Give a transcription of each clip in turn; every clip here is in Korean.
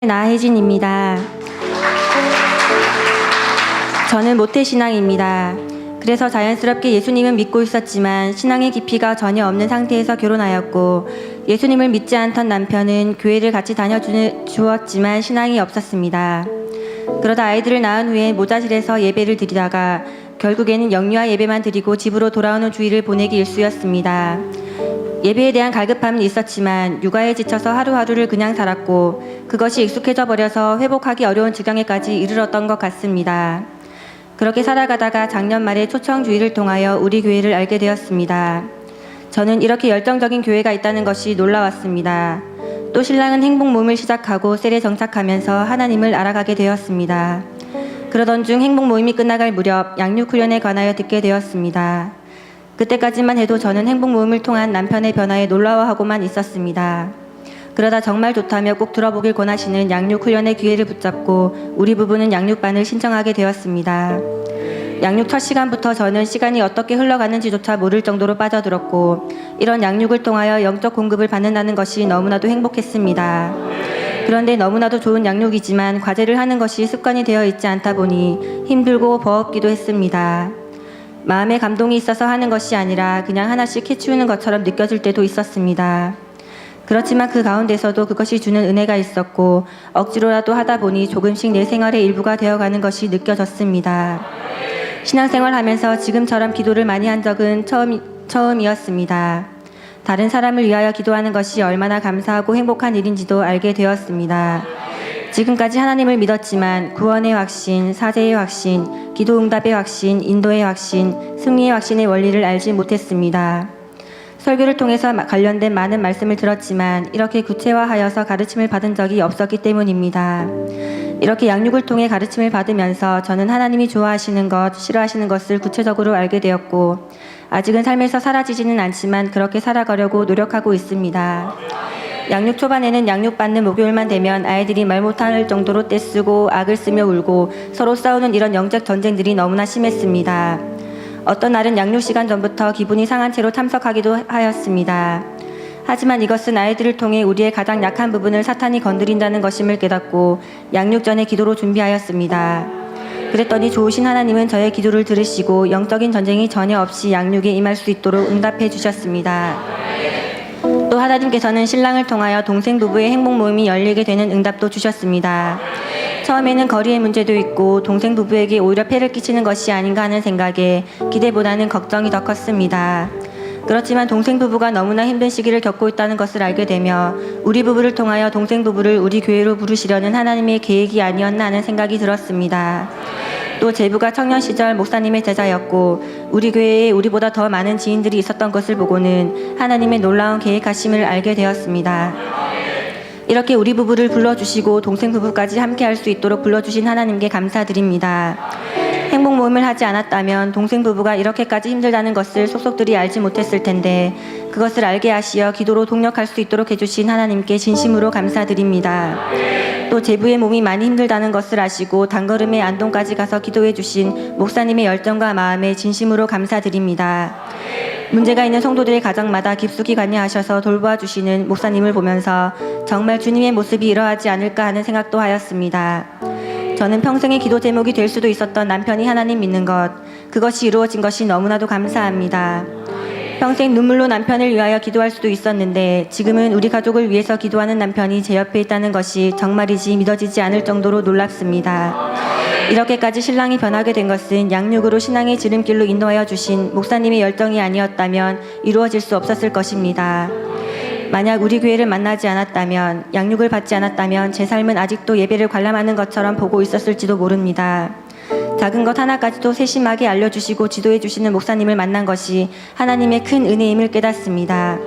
나혜진입니다. 저는 모태신앙입니다. 그래서 자연스럽게 예수님은 믿고 있었지만 신앙의 깊이가 전혀 없는 상태에서 결혼하였고, 예수님을 믿지 않던 남편은 교회를 같이 다녀주었지만 신앙이 없었습니다. 그러다 아이들을 낳은 후에 모자실에서 예배를 드리다가 결국에는 영유아 예배만 드리고 집으로 돌아오는 주일을 보내기 일쑤였습니다. 예배에 대한 갈급함은 있었지만 육아에 지쳐서 하루하루를 그냥 살았고, 그것이 익숙해져 버려서 회복하기 어려운 지경에까지 이르렀던 것 같습니다. 그렇게 살아가다가 작년 말에 초청주의를 통하여 우리 교회를 알게 되었습니다. 저는 이렇게 열정적인 교회가 있다는 것이 놀라웠습니다. 또 신랑은 행복 모임을 시작하고 셀에 정착하면서 하나님을 알아가게 되었습니다. 그러던 중 행복 모임이 끝나갈 무렵 양육훈련에 관하여 듣게 되었습니다. 그때까지만 해도 저는 행복 모임을 통한 남편의 변화에 놀라워하고만 있었습니다. 그러다 정말 좋다며 꼭 들어보길 권하시는 양육훈련의 기회를 붙잡고 우리 부부는 양육반을 신청하게 되었습니다. 양육 첫 시간부터 저는 시간이 어떻게 흘러가는지조차 모를 정도로 빠져들었고, 이런 양육을 통하여 영적 공급을 받는다는 것이 너무나도 행복했습니다. 그런데 너무나도 좋은 양육이지만 과제를 하는 것이 습관이 되어 있지 않다 보니 힘들고 버겁기도 했습니다. 마음에 감동이 있어서 하는 것이 아니라 그냥 하나씩 캐치우는 것처럼 느껴질 때도 있었습니다. 그렇지만 그 가운데서도 그것이 주는 은혜가 있었고, 억지로라도 하다 보니 조금씩 내 생활의 일부가 되어가는 것이 느껴졌습니다. 신앙생활 하면서 지금처럼 기도를 많이 한 적은 처음이었습니다. 다른 사람을 위하여 기도하는 것이 얼마나 감사하고 행복한 일인지도 알게 되었습니다. 지금까지 하나님을 믿었지만 구원의 확신, 사죄의 확신, 기도응답의 확신, 인도의 확신, 승리의 확신의 원리를 알지 못했습니다. 설교를 통해서 관련된 많은 말씀을 들었지만 이렇게 구체화하여서 가르침을 받은 적이 없었기 때문입니다. 이렇게 양육을 통해 가르침을 받으면서 저는 하나님이 좋아하시는 것, 싫어하시는 것을 구체적으로 알게 되었고, 아직은 삶에서 사라지지는 않지만 그렇게 살아가려고 노력하고 있습니다. 양육 초반에는 양육받는 목요일만 되면 아이들이 말 못할 정도로 떼쓰고 악을 쓰며 울고 서로 싸우는 이런 영적 전쟁들이 너무나 심했습니다. 어떤 날은 양육 시간 전부터 기분이 상한 채로 참석하기도 하였습니다. 하지만 이것은 아이들을 통해 우리의 가장 약한 부분을 사탄이 건드린다는 것임을 깨닫고 양육 전에 기도로 준비하였습니다. 그랬더니 좋으신 하나님은 저의 기도를 들으시고 영적인 전쟁이 전혀 없이 양육에 임할 수 있도록 응답해 주셨습니다. 또 하나님께서는 신랑을 통하여 동생 부부의 행복 모임이 열리게 되는 응답도 주셨습니다. 처음에는 거리의 문제도 있고 동생 부부에게 오히려 폐를 끼치는 것이 아닌가 하는 생각에 기대보다는 걱정이 더 컸습니다. 그렇지만 동생 부부가 너무나 힘든 시기를 겪고 있다는 것을 알게 되며 우리 부부를 통하여 동생 부부를 우리 교회로 부르시려는 하나님의 계획이 아니었나 하는 생각이 들었습니다. 또 제부가 청년 시절 목사님의 제자였고 우리 교회에 우리보다 더 많은 지인들이 있었던 것을 보고는 하나님의 놀라운 계획하심을 알게 되었습니다. 이렇게 우리 부부를 불러주시고 동생 부부까지 함께 할 수 있도록 불러주신 하나님께 감사드립니다. 행복 모임을 하지 않았다면 동생 부부가 이렇게까지 힘들다는 것을 속속들이 알지 못했을 텐데, 그것을 알게 하시어 기도로 동력할 수 있도록 해주신 하나님께 진심으로 감사드립니다. 또 제부의 몸이 많이 힘들다는 것을 아시고 단걸음에 안동까지 가서 기도해 주신 목사님의 열정과 마음에 진심으로 감사드립니다. 문제가 있는 성도들의 가정마다 깊숙이 관여하셔서 돌보아 주시는 목사님을 보면서 정말 주님의 모습이 이러하지 않을까 하는 생각도 하였습니다. 저는 평생의 기도 제목이 될 수도 있었던 남편이 하나님 믿는 것, 그것이 이루어진 것이 너무나도 감사합니다. 평생 눈물로 남편을 위하여 기도할 수도 있었는데 지금은 우리 가족을 위해서 기도하는 남편이 제 옆에 있다는 것이 정말이지 믿어지지 않을 정도로 놀랍습니다. 이렇게까지 신랑이 변하게 된 것은 양육으로 신앙의 지름길로 인도하여 주신 목사님의 열정이 아니었다면 이루어질 수 없었을 것입니다. 만약 우리 교회를 만나지 않았다면, 양육을 받지 않았다면 제 삶은 아직도 예배를 관람하는 것처럼 보고 있었을지도 모릅니다. 작은 것 하나까지도 세심하게 알려주시고 지도해 주시는 목사님을 만난 것이 하나님의 큰 은혜임을 깨닫습니다.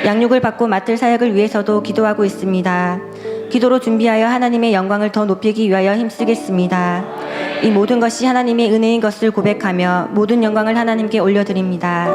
양육을 받고 맡을 사역을 위해서도 기도하고 있습니다. 기도로 준비하여 하나님의 영광을 더 높이기 위하여 힘쓰겠습니다. 이 모든 것이 하나님의 은혜인 것을 고백하며 모든 영광을 하나님께 올려드립니다.